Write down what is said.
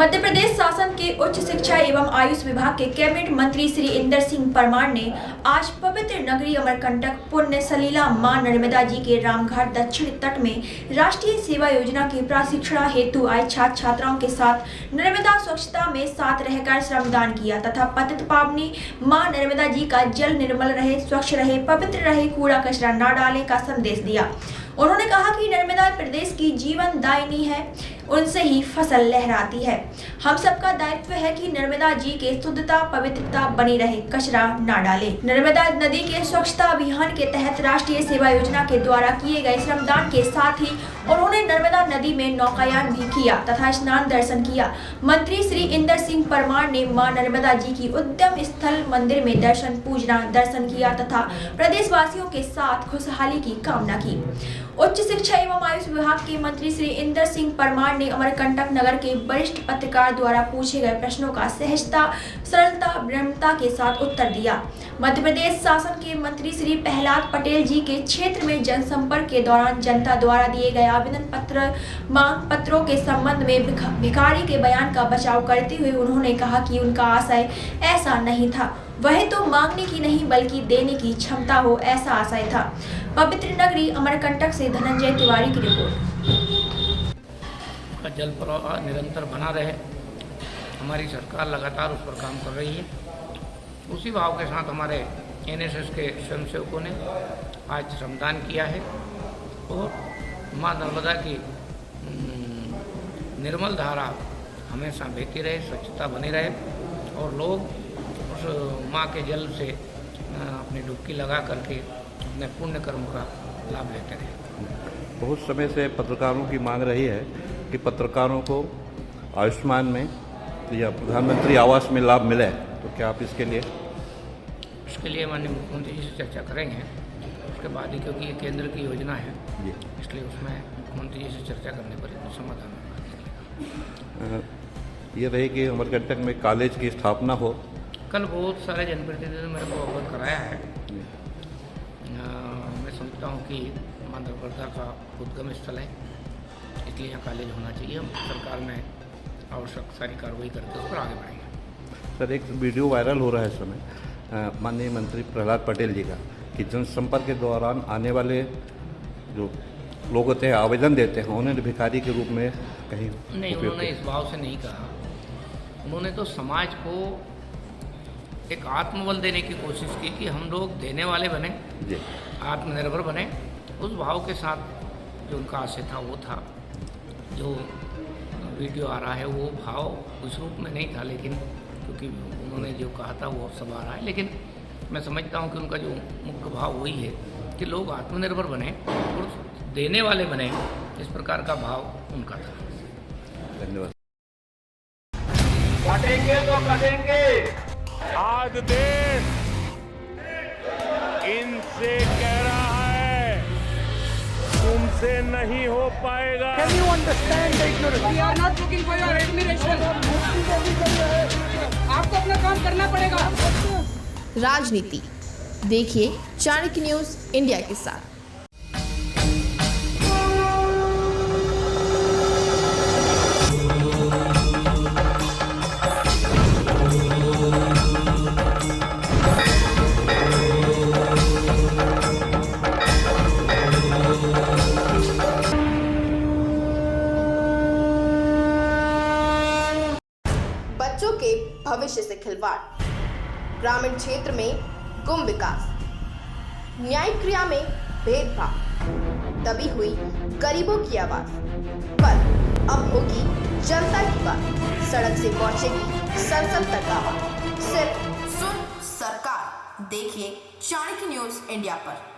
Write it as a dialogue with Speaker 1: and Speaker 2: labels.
Speaker 1: मध्य प्रदेश शासन के उच्च शिक्षा एवं आयुष विभाग के कैबिनेट मंत्री श्री इंदर सिंह परमार ने आज पवित्र नगरी अमरकंटक पुण्य सलीला मां नर्मदा जी के रामघाट दक्षिण तट में राष्ट्रीय सेवा योजना के प्रशिक्षण हेतु आए छात्र छात्राओं के साथ नर्मदा स्वच्छता में साथ रहकर श्रमदान किया तथा पतित पावनी मां नर्मदा जी का जल निर्मल रहे, स्वच्छ रहे, पवित्र रहे, कूड़ा कचरा न डालें का संदेश दिया। उन्होंने कहा कि नर्मदा प्रदेश की जीवन दायिनी है, उनसे ही फसल लहराती है। हम सबका दायित्व है कि नर्मदा जी के शुद्धता पवित्रता बनी रहे, कचरा न डालें। नर्मदा नदी के स्वच्छता अभियान के तहत राष्ट्रीय सेवा योजना के द्वारा किए गए श्रमदान के साथ ही उन्होंने नर्मदा नदी में नौकायान भी किया तथा स्नान दर्शन किया। मंत्री श्री इंदर सिंह परमार ने मां नर्मदा जी की उद्गम स्थल मंदिर में दर्शन किया तथा प्रदेशवासियों के साथ खुशहाली की कामना की। उच्च शिक्षा एवं आयुष विभाग के मंत्री श्री इंदर सिंह परमार ने अमरकंटक नगर के वरिष्ठ पत्रकार द्वारा पूछे गए प्रश्नों का सहजता, सरलता, विनम्रता के साथ उत्तर दिया। मध्य प्रदेश शासन के मंत्री श्री प्रहलाद पटेल जी के क्षेत्र में जनसंपर्क के दौरान जनता द्वारा दिए गए आवेदन पत्र मांग पत्रों के संबंध में भिखारी के बयान का बचाव करते हुए उन्होंने कहा कि उनका आशय ऐसा नहीं था, वह तो मांगने की नहीं बल्कि देने की क्षमता हो, ऐसा आशय था। पवित्र नगरी अमरकंटक से धनंजय तिवारी की रिपोर्ट।
Speaker 2: जल प्रवाह निरंतर बना रहे, हमारी सरकार लगातार उस पर काम कर रही है। उसी भाव के साथ हमारे एनएसएस के स्वयंसेवकों ने आज श्रमदान किया है और माँ नर्मदा की निर्मल धारा हमेशा बहती रहे, स्वच्छता बनी रहे और लोग उस माँ के जल से अपनी डुबकी लगा करके अपने पुण्य कर्म का लाभ लेते रहे।
Speaker 3: बहुत समय से पत्रकारों की मांग रही है कि पत्रकारों को आयुष्मान में या प्रधानमंत्री आवास में लाभ मिले, तो क्या आप इसके लिए
Speaker 2: माननीय मुख्यमंत्री जी से चर्चा करेंगे। उसके बाद ही, क्योंकि ये केंद्र की योजना है, इसलिए उसमें मुख्यमंत्री जी से चर्चा करने पर समाधान होगा।
Speaker 3: ये रहे कि अमरकंटक में कॉलेज की स्थापना हो।
Speaker 2: कल बहुत सारे जनप्रतिनिधियों ने मेरे को अवगत कराया है। मैं समझता हूँ कि मां नर्मदा का उद्गम स्थल है, इसलिए यहाँ कॉलेज होना चाहिए। हम सरकार में आवश्यक सारी कार्रवाई करके उस पर आगे बढ़ेंगे।
Speaker 3: सर, एक वीडियो वायरल हो रहा है इस समय माननीय मंत्री प्रहलाद पटेल जी का कि जनसंपर्क के दौरान आने वाले जो लोग होते हैं आवेदन देते हैं, उन्होंने भिखारी के रूप में कहीं
Speaker 2: नहीं, उन्होंने इस भाव से नहीं कहा। उन्होंने तो समाज को एक आत्मबल देने की कोशिश की कि हम लोग देने वाले बने, आत्मनिर्भर बने। उस भाव के साथ जो उनका आशय था वो था। जो वीडियो आ रहा है वो भाव उस रूप में नहीं था, लेकिन क्योंकि उन्होंने जो कहा था वो अब सब आ रहा है। लेकिन मैं समझता हूँ कि उनका जो मुख्य भाव वही है कि लोग आत्मनिर्भर बने और देने वाले बने, इस प्रकार का भाव उनका था।
Speaker 3: धन्यवाद।
Speaker 4: कटेंगे तो कटेंगे। आज देश इनसे कह रहा है तुमसे नहीं हो पाएगा।
Speaker 5: Can you understand the ignorance? We are not looking for your admiration. आपको अपना काम करना पड़ेगा।
Speaker 6: राजनीति देखिए चाणक्य न्यूज इंडिया के साथ। बच्चों के भविष्य से खिलवाड़, ग्रामीण क्षेत्र में गुम विकास, न्यायिक क्रिया में भेदभाव, दबी हुई गरीबों की आवाज, पर अब होगी जनता की बात। सड़क से पहुंचेगी संसद तक आवाज। सिर्फ सुन सरकार, देखिए चाणक्य न्यूज इंडिया पर।